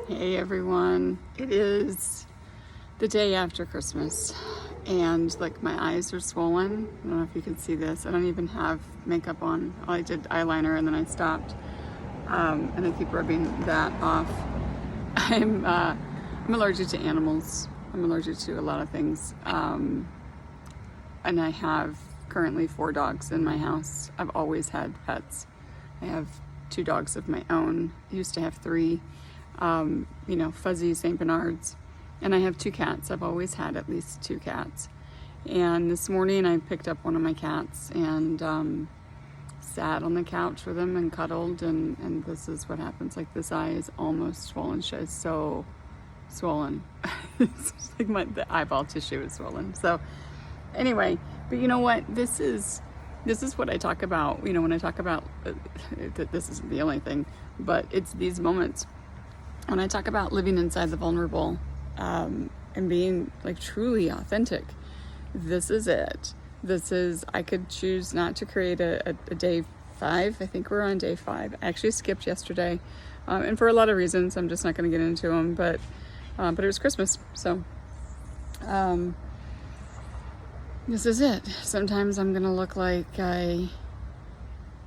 Hey everyone, it is the day after Christmas and like my eyes are swollen. I don't know if you can see this. I don't even have makeup on. I did eyeliner and then I stopped and I keep rubbing that off. I'm allergic to animals. I'm allergic to a lot of things and I have currently 4 dogs in my house. I've always had pets. I have 2 dogs of my own. I used to have 3. Fuzzy St. Bernards. And I have 2 cats. I've always had at least 2 cats. And this morning I picked up one of my cats and sat on the couch with him and cuddled. And this is what happens. Like, this eye is almost swollen. She's so swollen. It's like the eyeball tissue is swollen. So anyway, but you know what? This is what I talk about. You know, when I talk about, this isn't the only thing, but it's these moments when I talk about living inside the vulnerable and being like truly authentic. This is it. I could choose not to create a day 5. I think we're on day 5. I actually skipped yesterday, and for a lot of reasons. I'm just not going to get into them, but it was Christmas, so this is it. Sometimes I'm going to look like I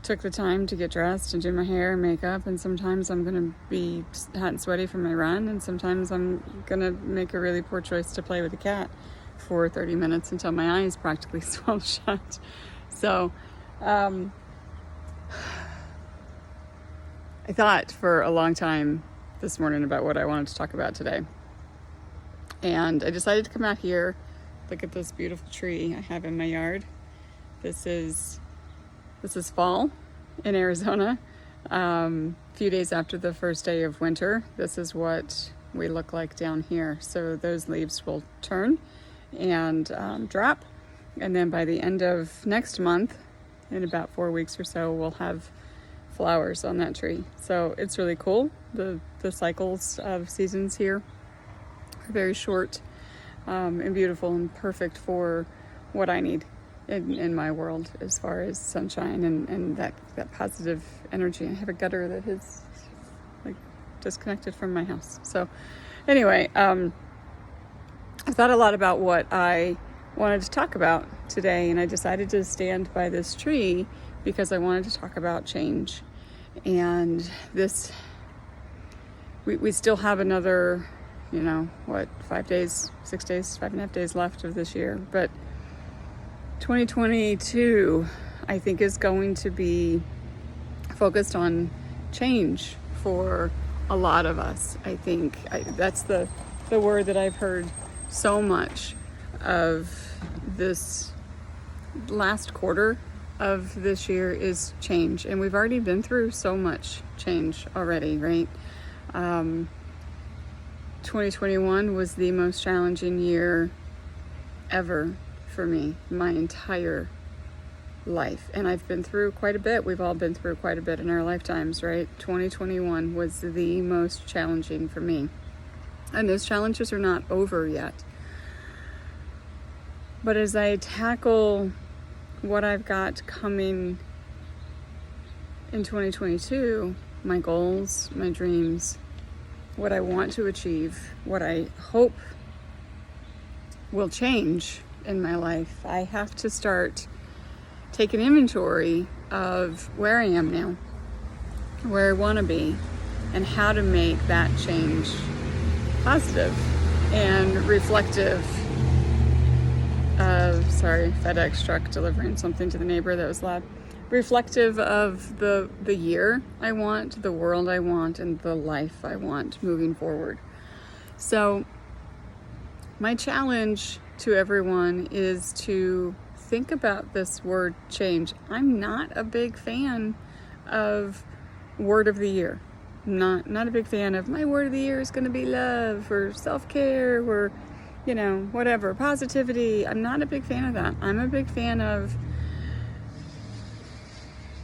took the time to get dressed and do my hair and makeup, and sometimes I'm gonna be hot and sweaty from my run, and sometimes I'm gonna make a really poor choice to play with a cat for 30 minutes until my eyes practically swell shut. So I thought for a long time this morning about what I wanted to talk about today, and I decided to come out here, look at this beautiful tree I have in my yard. This is fall in Arizona. Few days after the first day of winter, this is what we look like down here. So those leaves will turn and drop. And then by the end of next month, in about 4 weeks or so, we'll have flowers on that tree. So it's really cool. The cycles of seasons here are very short and beautiful and perfect for what I need in my world as far as sunshine and that positive energy. I have a gutter that is like disconnected from my house. So anyway, I thought a lot about what I wanted to talk about today, and I decided to stand by this tree because I wanted to talk about change. And this, we still have another, 5 days, 6 days, 5.5 days left of this year, but 2022, I think, is going to be focused on change for a lot of us. I think that's the word that I've heard so much of this last quarter of this year is change. And we've already been through so much change already, right? 2021 was the most challenging year ever for me, my entire life. And I've been through quite a bit. We've all been through quite a bit in our lifetimes, right? 2021 was the most challenging for me. And those challenges are not over yet. But as I tackle what I've got coming in 2022, my goals, my dreams, what I want to achieve, what I hope will change in my life, I have to start taking inventory of where I am now, where I want to be, and how to make that change positive and reflective of, FedEx truck delivering something to the neighbor that was loud. Reflective of the year I want, the world I want, and the life I want moving forward. So my challenge to everyone is to think about this word change. I'm not a big fan of word of the year. Not a big fan of my word of the year is going to be love or self-care or, whatever, positivity. I'm not a big fan of that. I'm a big fan of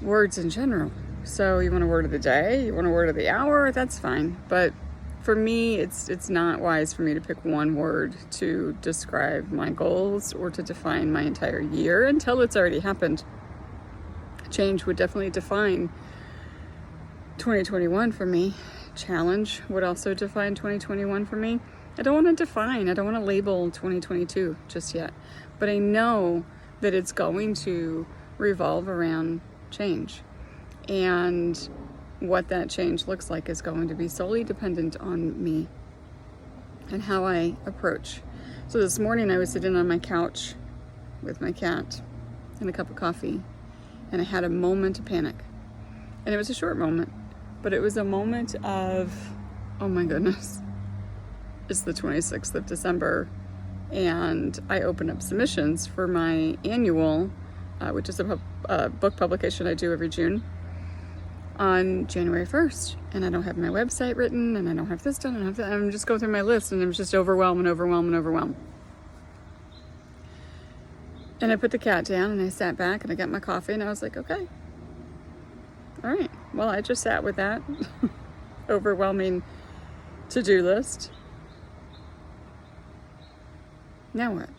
words in general. So you want a word of the day, you want a word of the hour, that's fine. But for me, it's not wise for me to pick one word to describe my goals or to define my entire year until it's already happened. Change would definitely define 2021 for me. challenge would also define 2021 for me. I don't want to label 2022 just yet, but I know that it's going to revolve around change. And what that change looks like is going to be solely dependent on me and how I approach. So this morning I was sitting on my couch with my cat and a cup of coffee, and I had a moment of panic. And it was a short moment, but it was a moment of, oh my goodness, it's the 26th of December, and I opened up submissions for my annual, which is a book publication I do every June, on January 1st. And I don't have my website written, and I don't have this done, and I don't have that. I'm just going through my list, and I'm just overwhelmed. And I put the cat down, and I sat back, and I got my coffee, and I was like, okay. All right, well, I just sat with that overwhelming to-do list. Now what?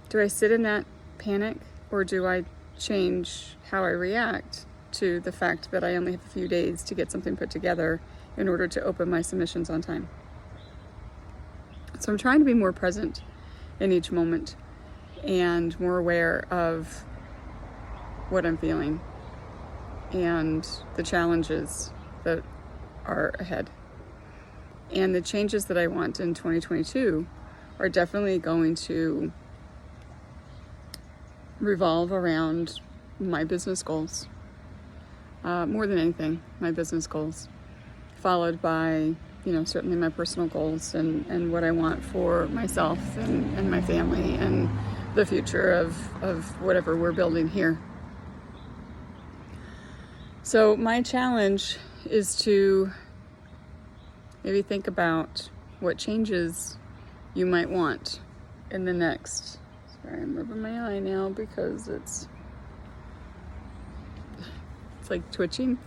Do I sit in that panic, or do I change how I react to the fact that I only have a few days to get something put together in order to open my submissions on time? So I'm trying to be more present in each moment and more aware of what I'm feeling and the challenges that are ahead. And the changes that I want in 2022 are definitely going to revolve around my business goals. More than anything, my business goals, followed by, certainly my personal goals and what I want for myself and my family and the future of whatever we're building here. So my challenge is to maybe think about what changes you might want in the next, sorry, I'm rubbing my eye now because it's like twitching.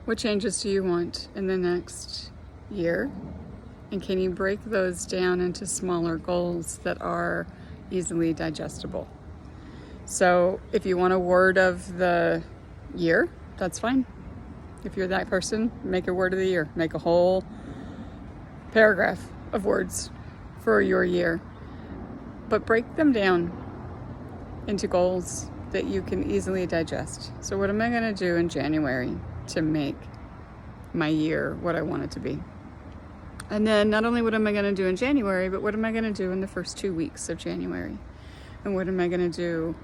What changes do you want in the next year? And can you break those down into smaller goals that are easily digestible? So if you want a word of the year, that's fine. If you're that person, make a word of the year. Make a whole paragraph of words for your year. But break them down into goals that you can easily digest. So what am I going to do in January to make my year what I want it to be? And then not only what am I going to do in January, but what am I going to do in the first 2 weeks of January? And what am I going to do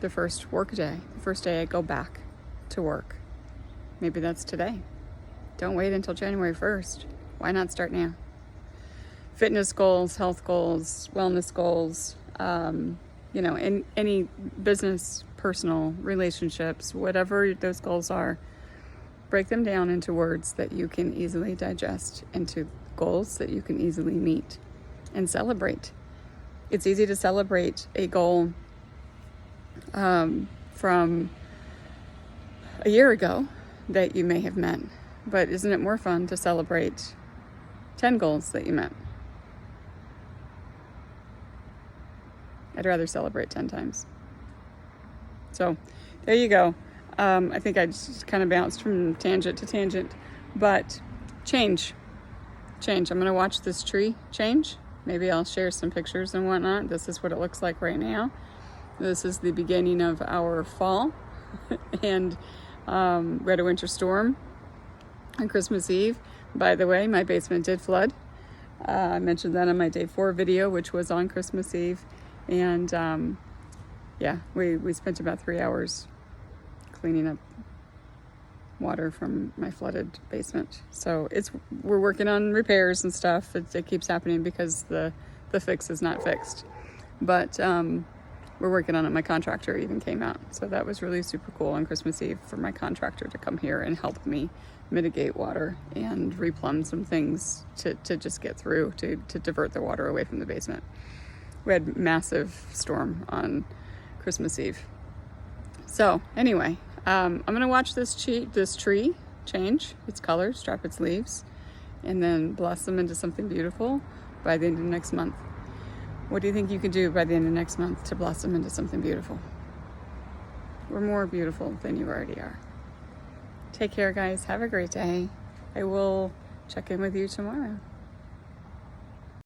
the first work day, the first day I go back to work? Maybe that's today. Don't wait until January 1st. Why not start now? Fitness goals, health goals, wellness goals, in any business, personal, relationships, whatever those goals are, break them down into words that you can easily digest, into goals that you can easily meet and celebrate. It's easy to celebrate a goal from a year ago that you may have met, but isn't it more fun to celebrate 10 goals that you met? I'd rather celebrate 10 times. So there you go. I think I just kind of bounced from tangent to tangent, but change. I'm going to watch this tree change. Maybe I'll share some pictures and whatnot. This is what it looks like right now. This is the beginning of our fall. And we had a winter storm on Christmas Eve. By the way, my basement did flood. I mentioned that on my day 4 video, which was on Christmas Eve. And we spent about 3 hours cleaning up water from my flooded basement. So we're working on repairs and stuff. It keeps happening because the fix is not fixed. But we're working on it. My contractor even came out. So that was really super cool on Christmas Eve for my contractor to come here and help me mitigate water and replumb some things to just get through, to divert the water away from the basement. We had massive storm on Christmas Eve. So anyway, I'm going to watch this tree change its color, drop its leaves, and then blossom into something beautiful by the end of next month. What do you think you can do by the end of next month to blossom into something beautiful? we're more beautiful than you already are. Take care, guys. Have a great day. I will check in with you tomorrow.